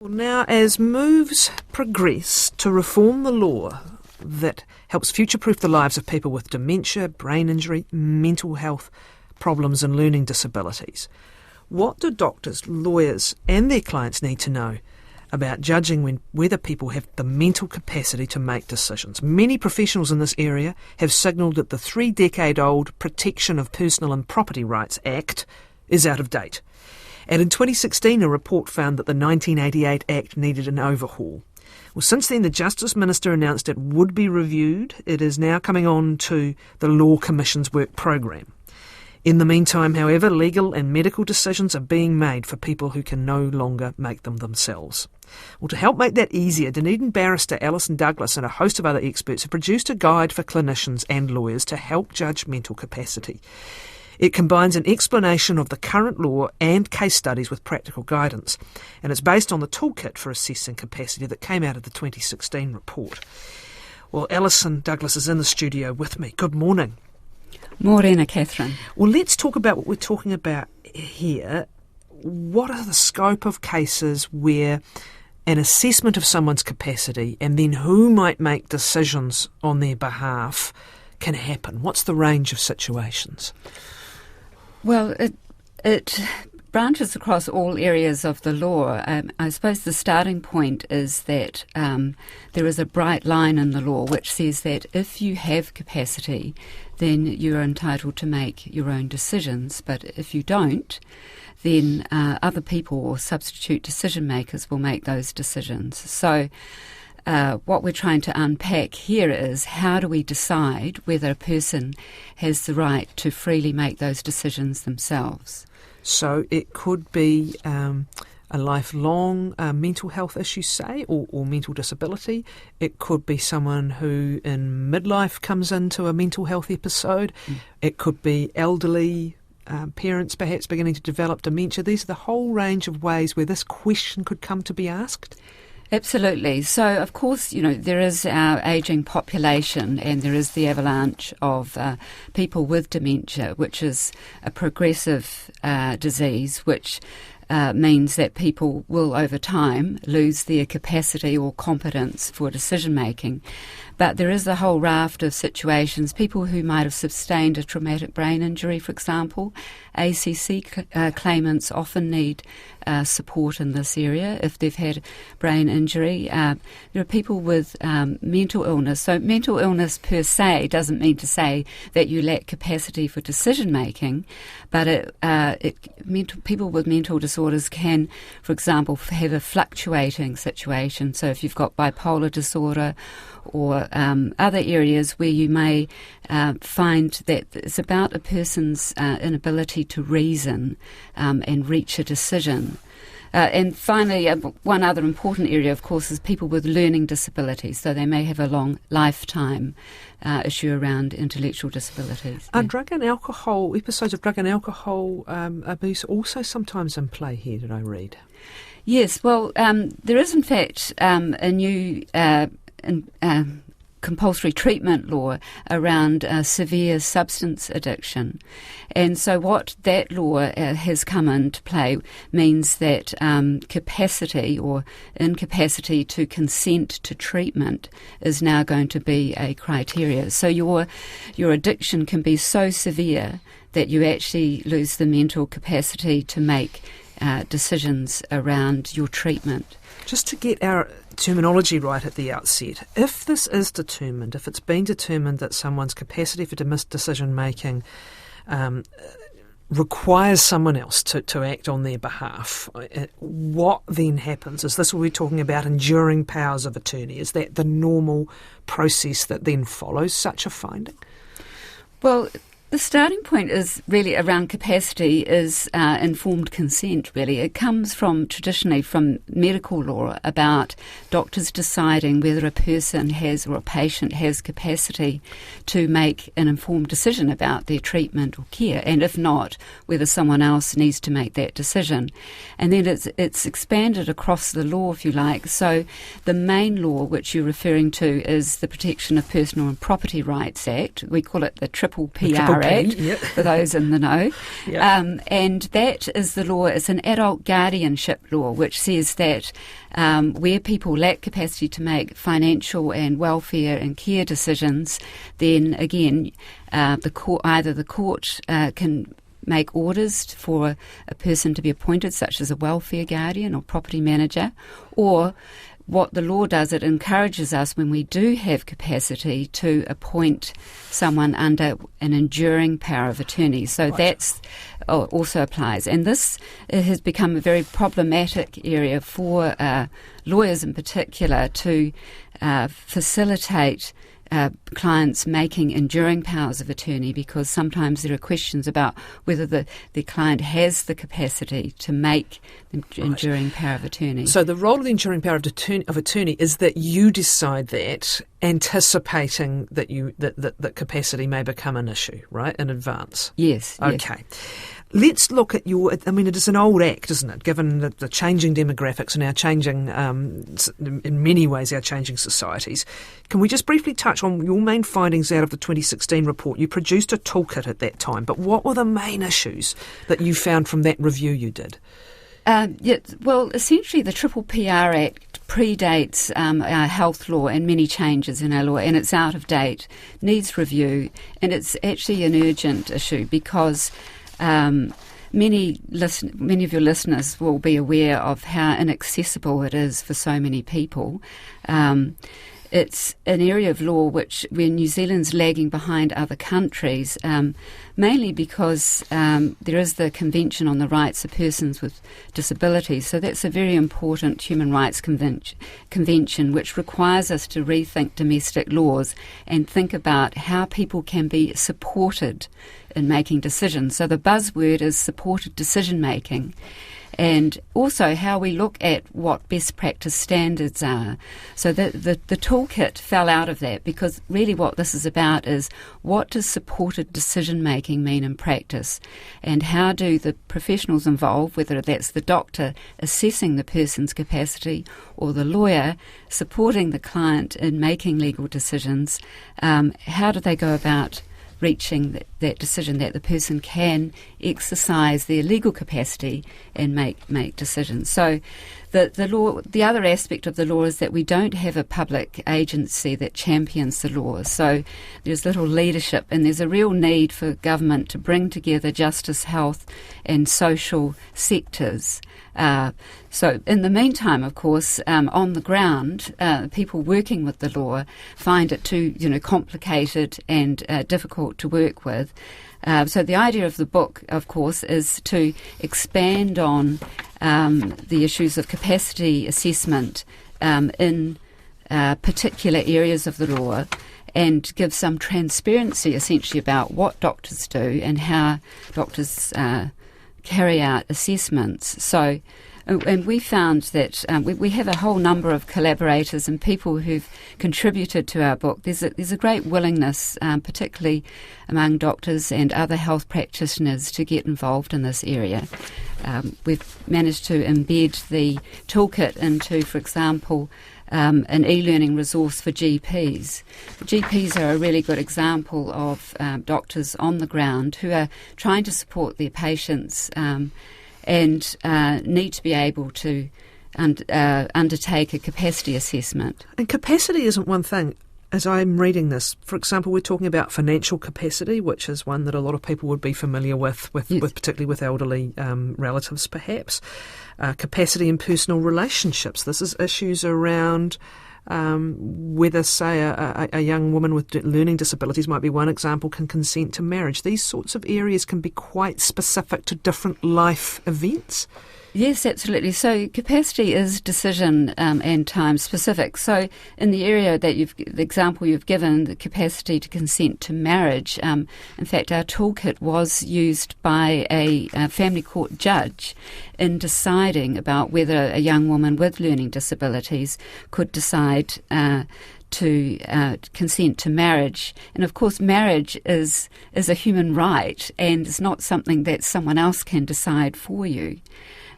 Well, now, as moves progress to reform the law that helps future-proof the lives of people with dementia, brain injury, mental health problems and learning disabilities, what do doctors, lawyers and their clients need to know about judging whether people have the mental capacity to make decisions? Many professionals in this area have signalled that the 3-decade-old Protection of Personal and Property Rights Act is out of date. And in 2016, a report found that the 1988 Act needed an overhaul. Well, since then, the Justice Minister announced it would be reviewed. It is now coming on to the Law Commission's work programme. In the meantime, however, legal and medical decisions are being made for people who can no longer make them themselves. Well, to help make that easier, Dunedin Barrister Alison Douglass and a host of other experts have produced a guide for clinicians and lawyers to help judge mental capacity. It combines an explanation of the current law and case studies with practical guidance, and it's based on the toolkit for assessing capacity that came out of the 2016 report. Well, Alison Douglass is in the studio with me. Good morning. Morena, Catherine. Well, let's talk about what we're talking about here. What are the scope of cases where an assessment of someone's capacity and then who might make decisions on their behalf can happen? What's the range of situations? Well, it branches across all areas of the law. I suppose the starting point is that there is a bright line in the law which says that if you have capacity, then you're entitled to make your own decisions. But if you don't, then other people or substitute decision makers will make those decisions. So what we're trying to unpack here is how do we decide whether a person has the right to freely make those decisions themselves? So it could be a lifelong mental health issue, say, or mental disability. It could be someone who in midlife comes into a mental health episode. It could be elderly parents perhaps beginning to develop dementia. These are the whole range of ways where this question could come to be asked. Absolutely. So, of course, there is our ageing population and there is the avalanche of people with dementia, which is a progressive disease, which means that people will, over time, lose their capacity or competence for decision-making. But there is a whole raft of situations, people who might have sustained a traumatic brain injury, for example. ACC claimants often need support in this area if they've had brain injury. There are people with mental illness. So mental illness per se doesn't mean to say that you lack capacity for decision-making, but people with mental disorders can, for example, have a fluctuating situation. So if you've got bipolar disorder or other areas where you may find that it's about a person's inability to reason and reach a decision. And finally, one other important area, of course, is people with learning disabilities. So they may have a long lifetime issue around intellectual disabilities. Are drug and alcohol, episodes of drug and alcohol abuse also sometimes in play here, did I read? Yes, well, there is in fact a new compulsory treatment law around severe substance addiction. And so what that law has come into play means that capacity or incapacity to consent to treatment is now going to be a criteria. So your addiction can be so severe that you actually lose the mental capacity to make decisions around your treatment. Just to get our terminology right at the outset, if this is determined, if it's been determined that someone's capacity for decision-making requires someone else to act on their behalf, what then happens? Is this what we're talking about, enduring powers of attorney? Is that the normal process that then follows such a finding? Well, the starting point is really around capacity is informed consent, really. It comes traditionally from medical law about doctors deciding whether a person has or a patient has capacity to make an informed decision about their treatment or care, and if not, whether someone else needs to make that decision. And then it's expanded across the law, if you like. So the main law which you're referring to is the Protection of Personal and Property Rights Act. We call it the Triple PRA. PR Act, yep. for those in the know. Yep. And that is the law. It's an adult guardianship law, which says that where people lack capacity to make financial and welfare and care decisions, then again, the court can make orders for a person to be appointed, such as a welfare guardian or property manager, or what the law does, it encourages us, when we do have capacity, to appoint someone under an enduring power of attorney. So that's also applies. And this has become a very problematic area for lawyers in particular to facilitate clients making enduring powers of attorney, because sometimes there are questions about whether the client has the capacity to make the enduring power of attorney. So the role of the enduring power of attorney is that you decide that, anticipating that capacity may become an issue, right, in advance? Yes. Okay. Let's look at it is an old act, isn't it, given the changing demographics and our changing, in many ways, our changing societies. Can we just briefly touch on your main findings out of the 2016 report? You produced a toolkit at that time, but what were the main issues that you found from that review you did? Essentially the Triple PR Act predates our health law and many changes in our law, and it's out of date, needs review, and it's actually an urgent issue because many of your listeners will be aware of how inaccessible it is for so many people. It's an area of law where New Zealand's lagging behind other countries, mainly because there is the Convention on the Rights of Persons with Disabilities. So that's a very important human rights convention which requires us to rethink domestic laws and think about how people can be supported in making decisions. So the buzzword is supported decision making. And also how we look at what best practice standards are. So the toolkit fell out of that, because really what this is about is what does supported decision-making mean in practice, and how do the professionals involved, whether that's the doctor assessing the person's capacity or the lawyer supporting the client in making legal decisions, how do they go about reaching that decision that the person can exercise their legal capacity and make decisions. So the other aspect of the law is that we don't have a public agency that champions the law. So there's little leadership, and there's a real need for government to bring together justice, health and social sectors. So in the meantime, of course, on the ground, people working with the law find it too, complicated and difficult to work with. So the idea of the book, of course, is to expand on the issues of capacity assessment in particular areas of the law, and give some transparency, essentially, about what doctors do and how doctors carry out assessments. So, and we found that we have a whole number of collaborators and people who've contributed to our book. There's a great willingness, particularly among doctors and other health practitioners, to get involved in this area. We've managed to embed the toolkit into, for example, an e-learning resource for GPs. GPs are a really good example of doctors on the ground who are trying to support their patients and need to be able to undertake a capacity assessment. And capacity isn't one thing. As I'm reading this, for example, we're talking about financial capacity, which is one that a lot of people would be familiar with particularly with elderly relatives, perhaps. Capacity in personal relationships. This is issues around whether, say, a young woman with learning disabilities might be one example, can consent to marriage. These sorts of areas can be quite specific to different life events. Yes, absolutely. So capacity is decision and time specific. So in the area that the example you've given, the capacity to consent to marriage, in fact, our toolkit was used by a family court judge in deciding about whether a young woman with learning disabilities could decide to consent to marriage. And of course, marriage is a human right, and it's not something that someone else can decide for you.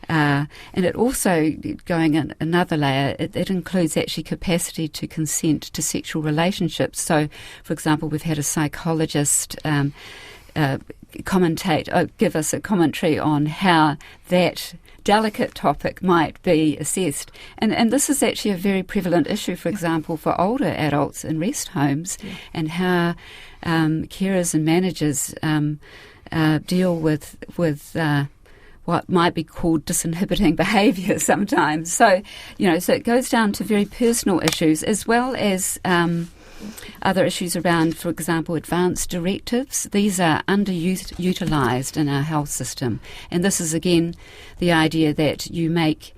And it also, going in another layer, it includes actually capacity to consent to sexual relationships. So, for example, we've had a psychologist give us a commentary on how that delicate topic might be assessed. And this is actually a very prevalent issue, for example, for older adults in rest homes, and how carers and managers deal with what might be called disinhibiting behaviour sometimes. So it goes down to very personal issues, as well as other issues around, for example, advanced directives. These are underutilised in our health system. And this is, again, the idea that you make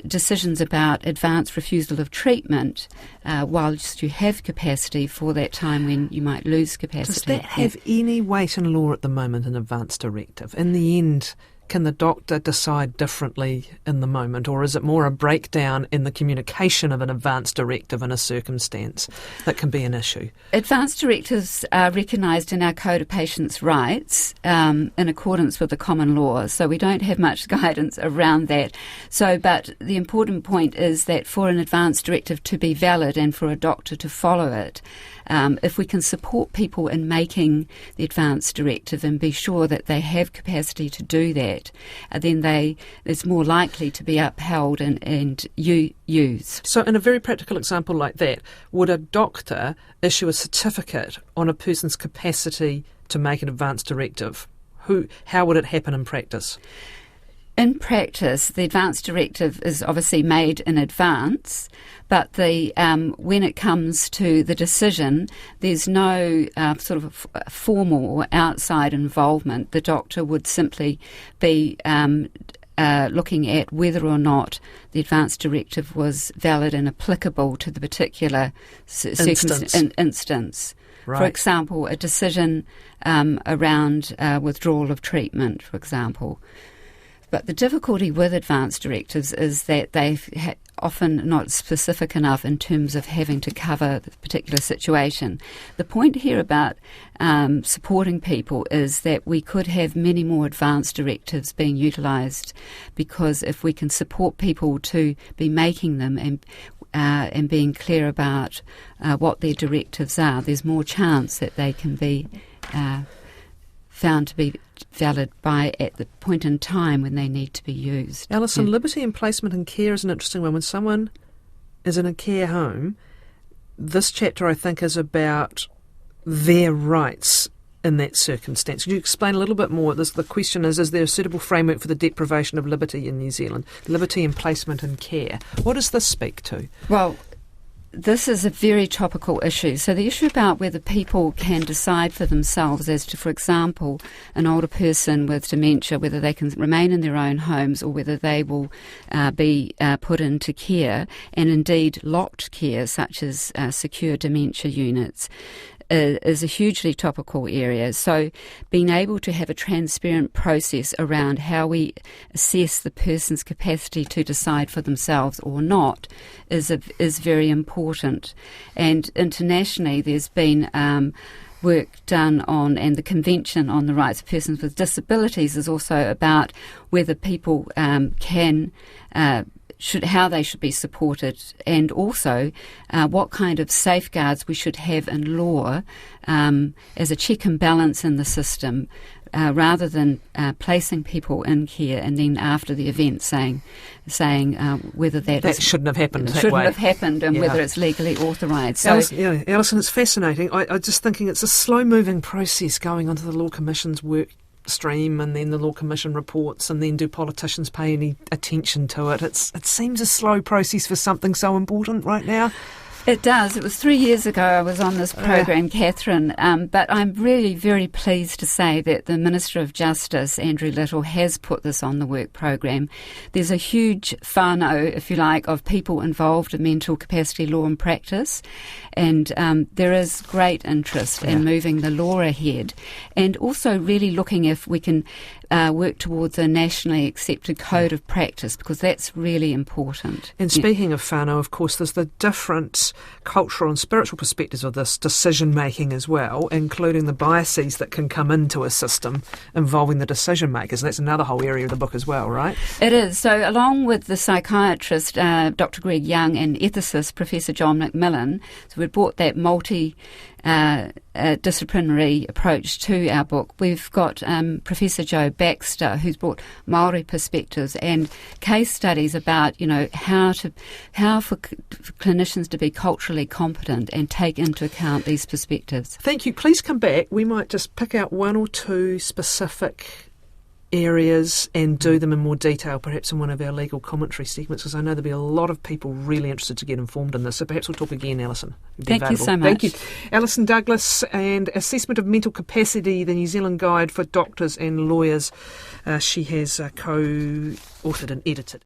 decisions about advanced refusal of treatment whilst you have capacity for that time when you might lose capacity. Does that have any weight in law at the moment, an advanced directive? In the end, can the doctor decide differently in the moment, or is it more a breakdown in the communication of an advanced directive in a circumstance that can be an issue? Advanced directives are recognised in our Code of Patients' Rights in accordance with the common law, so we don't have much guidance around that. But the important point is that for an advanced directive to be valid and for a doctor to follow it, if we can support people in making the advanced directive and be sure that they have capacity to do that, then it's more likely to be upheld and used. So in a very practical example like that, would a doctor issue a certificate on a person's capacity to make an advanced directive? How would it happen in practice? In practice, the advanced directive is obviously made in advance, but when it comes to the decision, there's no sort of formal or outside involvement. The doctor would simply be looking at whether or not the advanced directive was valid and applicable to the particular instance. Right. For example, a decision around withdrawal of treatment, for example. But the difficulty with advanced directives is that they're often not specific enough in terms of having to cover the particular situation. The point here about supporting people is that we could have many more advanced directives being utilised, because if we can support people to be making them and being clear about what their directives are, there's more chance that they can be found to be valid at the point in time when they need to be used. Alison, liberty and placement in care is an interesting one. When someone is in a care home, this chapter, I think, is about their rights in that circumstance. Could you explain a little bit more? The question is there a suitable framework for the deprivation of liberty in New Zealand? Liberty and placement in care. What does this speak to? Well, this is a very topical issue. So the issue about whether people can decide for themselves as to, for example, an older person with dementia, whether they can remain in their own homes or whether they will be put into care, and indeed locked care, such as secure dementia units, is a hugely topical area. So being able to have a transparent process around how we assess the person's capacity to decide for themselves or not is very important. And internationally there's been work done on, and the Convention on the Rights of Persons with Disabilities is also about whether people how they should be supported, and also what kind of safeguards we should have in law as a check and balance in the system, rather than placing people in care and then after the event saying whether that shouldn't have happened and whether it's legally authorised. So, Alison, it's fascinating. I'm just thinking it's a slow-moving process going onto the Law Commission's work stream, and then the Law Commission reports, and then do politicians pay any attention to it? It seems a slow process for something so important right now. It does. It was 3 years ago I was on this program, Catherine, but I'm really very pleased to say that the Minister of Justice, Andrew Little, has put this on the work program. There's a huge whānau, if you like, of people involved in mental capacity law and practice, and there is great interest in moving the law ahead, and also really looking if we can work towards a nationally accepted code of practice, because that's really important. And speaking of whānau, of course, there's the different cultural and spiritual perspectives of this decision-making as well, including the biases that can come into a system involving the decision-makers. That's another whole area of the book as well, right? It is. So along with the psychiatrist, Dr. Greg Young, and ethicist, Professor John McMillan, so we brought that multi a disciplinary approach to our book. We've got Professor Joe Baxter, who's brought Māori perspectives and case studies about, how for clinicians to be culturally competent and take into account these perspectives. Thank you. Please come back. We might just pick out one or two specific areas and do them in more detail, perhaps in one of our legal commentary segments, because I know there'll be a lot of people really interested to get informed in this. So perhaps we'll talk again, Alison. Thank you so much. Thank you. Alison Douglass and Assessment of Mental Capacity, the New Zealand Guide for Doctors and Lawyers. She has co-authored and edited.